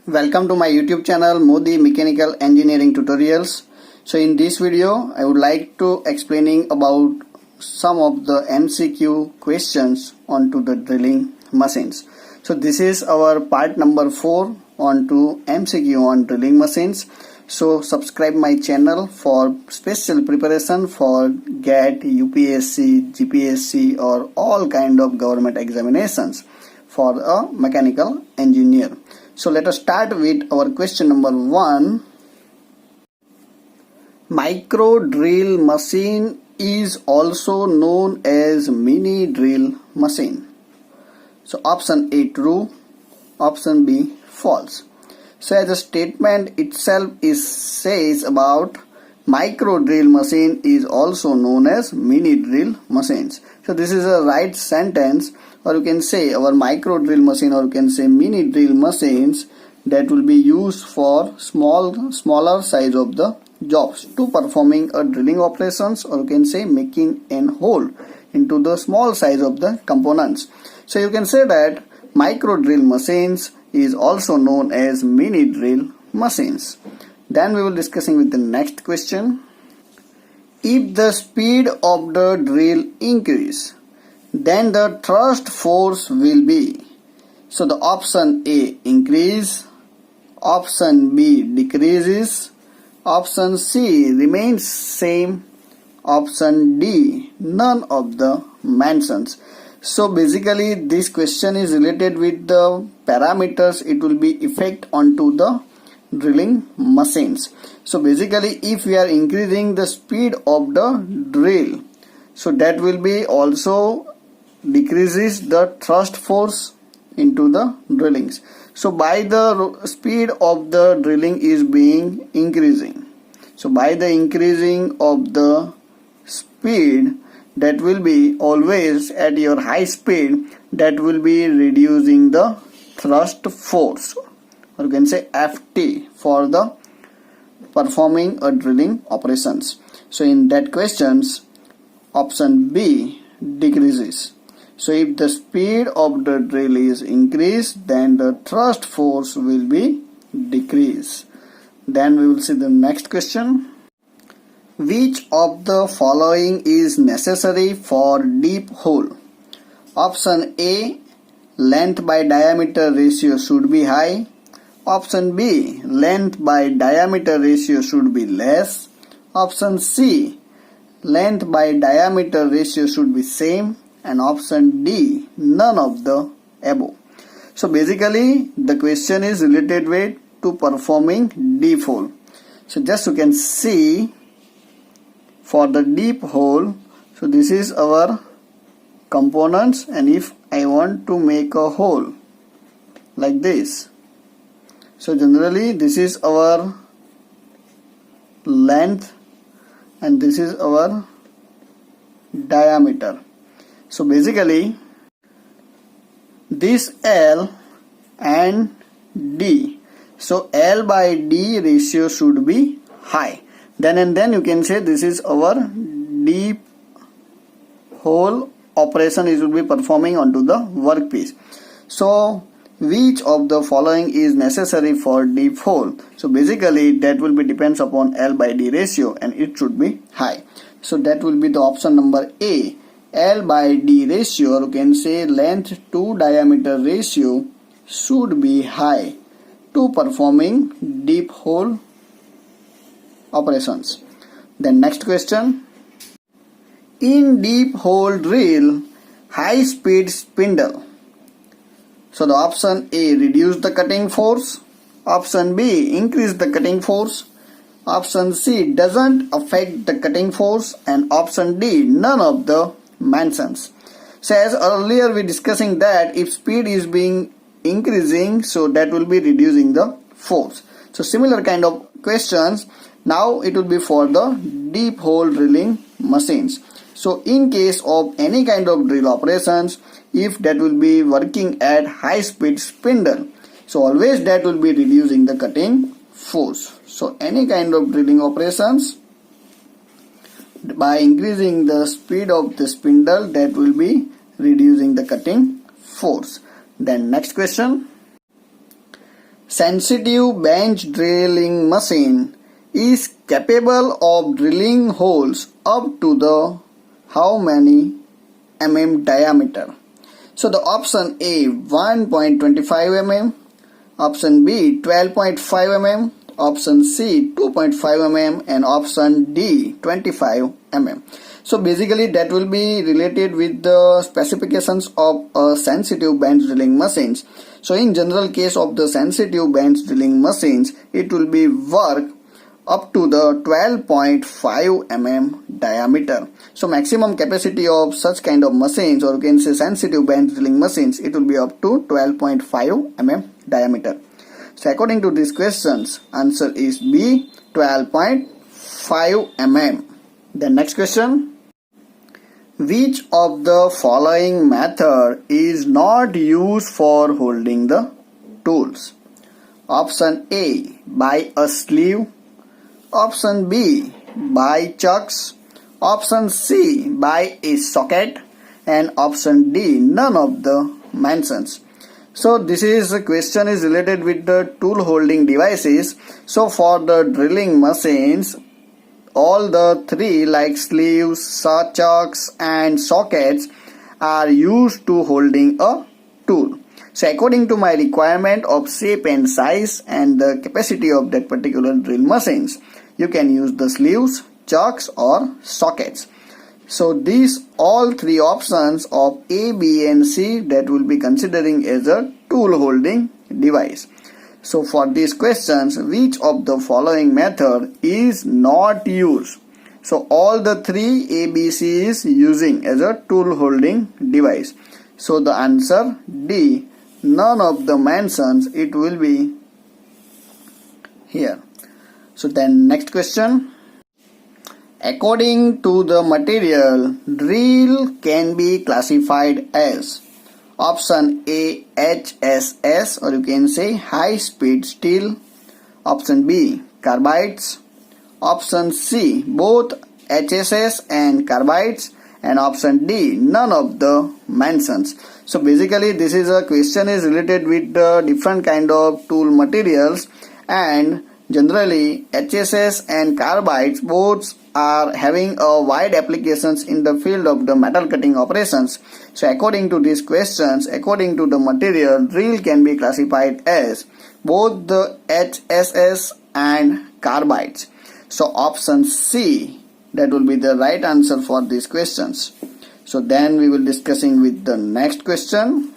Welcome to my YouTube channel Modi Mechanical Engineering Tutorials. So in this video I would like to explaining about some of the MCQ questions onto the drilling machines. So this is our part number 4 onto MCQ on drilling machines. So subscribe my channel for special preparation for GAT, UPSC, GPSC or all kind of government examinations for a mechanical engineer. So let us start with our question number 1. Micro drill machine is also known as mini drill machine. So option A true, option B false. So as a statement itself says about micro drill machine is also known as mini drill machines. So this is a right sentence, or you can say our micro drill machine, or you can say mini drill machines that will be used for smaller size of the jobs to performing a drilling operations, or you can say making an hole into the small size of the components. So you can say that micro drill machines is also known as mini drill machines. Then we will discussing with the next question. If the speed of the drill increase, then the thrust force will be. So the option A increase, option B decreases, option C remains same, option D none of the mentions. So basically this question is related with the parameters it will be effect onto the drilling machines. So basically if we are increasing the speed of the drill, so that will be also decreases the thrust force into the drillings. So by the speed of the drilling is being increasing, so by the increasing of the speed, that will be always at your high speed, that will be reducing the thrust force, or you can say FT, for the performing a drilling operations. So in that questions option B decreases. So if the speed of the drill is increased, then the thrust force will be decreased. Then we will see the next question. Which of the following is necessary for deep hole? Option A, length by diameter ratio should be high. Option B, length by diameter ratio should be less. Option C, length by diameter ratio should be same. And option D, none of the above. So basically the question is related with to performing deep hole. So just you can see for the deep hole, so this is our components, and if I want to make a hole like this, so generally this is our length and this is our diameter. So basically this L and D, so L by D ratio should be high. Then you can say this is our deep hole operation is will be performing onto the workpiece. So which of the following is necessary for deep hole? So basically that will be depends upon L by D ratio, and it should be high. So that will be the option number A, L by D ratio, or you can say length to diameter ratio should be high to performing deep hole operations. Then next question. In deep hole drill, high speed spindle. So the option A, reduce the cutting force. Option B, increase the cutting force. Option C, doesn't affect the cutting force. And option D, none of the mentions. So as earlier we discussing that if speed is being increasing, so that will be reducing the force. So similar kind of questions. Now it will be for the deep hole drilling machines. So in case of any kind of drill operations, if that will be working at high speed spindle, so always that will be reducing the cutting force. So any kind of drilling operations, by increasing the speed of the spindle, that will be reducing the cutting force. Then next question. sensitive bench drilling machine is capable of drilling holes up to the how many diameter? So the option A 1.25 mm, option B 12.5 mm, option C 2.5 mm and option D 25 mm. So basically that will be related with the specifications of a sensitive bench drilling machines. So in general case of the sensitive bench drilling machines, it will be work up to the 12.5 mm diameter. So maximum capacity of such kind of machines, or you can say sensitive bench drilling machines, it will be up to 12.5 mm diameter. So according to these questions, answer is B 12.5 mm. The next question. Which of the following method is not used for holding the tools? Option A by a sleeve, option B by chucks, option C by a socket and option D none of the mentions. So this is a question is related with the tool holding devices. So for the drilling machines, all the three like sleeves, chucks and sockets are used to holding a tool. So according to my requirement of shape and size and the capacity of that particular drill machines, you can use the sleeves, chucks or sockets. So these all three options of A, B and C that will be considering as a tool holding device. So for these questions, which of the following method is not used? So all the three A, B, C is using as a tool holding device. So the answer D, none of the mentions, it will be here. So then next question. According to the material, drill can be classified as option A HSS, or you can say high speed steel, option B carbides, option C both HSS and carbides and option D none of the mentions. So basically this is a question is related with the different kind of tool materials, and generally HSS and carbides both are having a wide applications in the field of the metal cutting operations. So according to these questions, according to the material, drill can be classified as both the HSS and carbides. So option C, that will be the right answer for these questions. So then we will discussing with the next question.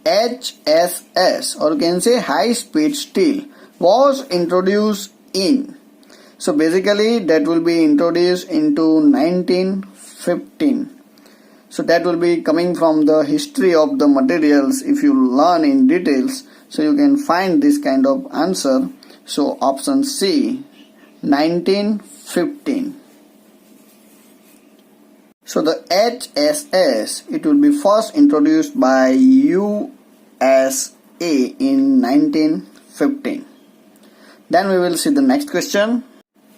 HSS, or you can say high speed steel, was introduced in. So basically that will be introduced into 1915. So that will be coming from the history of the materials. If you learn in details, so you can find this kind of answer. So option C 1915. So the HSS, it will be first introduced by USA in 1915. Then we will see the next question.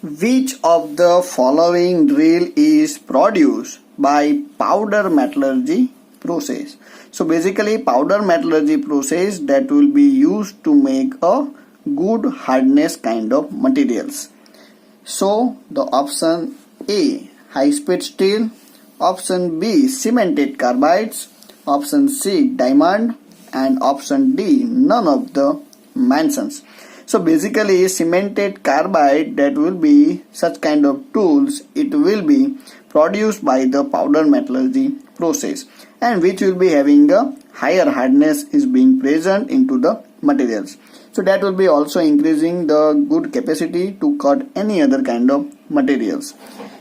Which of the following drill is produced by powder metallurgy process? So basically powder metallurgy process that will be used to make a good hardness kind of materials. So the option A high speed steel, option B cemented carbides, option C diamond and option D none of the mentions. So basically cemented carbide, that will be such kind of tools, it will be produced by the powder metallurgy process, and which will be having a higher hardness is being present into the materials. So that will be also increasing the good capacity to cut any other kind of materials.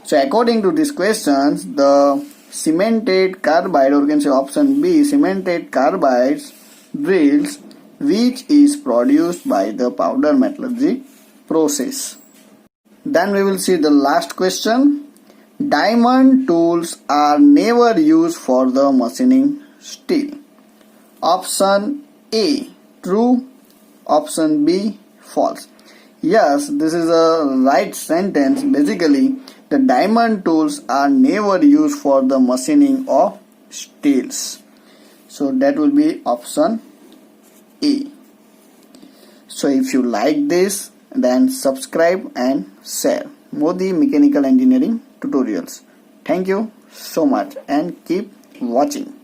So according to these questions, the cemented carbide, or you can say option B cemented carbides drills which is produced by the powder metallurgy process. Then we will see the last question. Diamond tools are never used for the machining steel. Option A true, option B false. Yes, this is a right sentence. Basically, the diamond tools are never used for the machining of steels. So that will be option A. So if you like this, then subscribe and share more the mechanical engineering tutorials. Thank you so much and keep watching.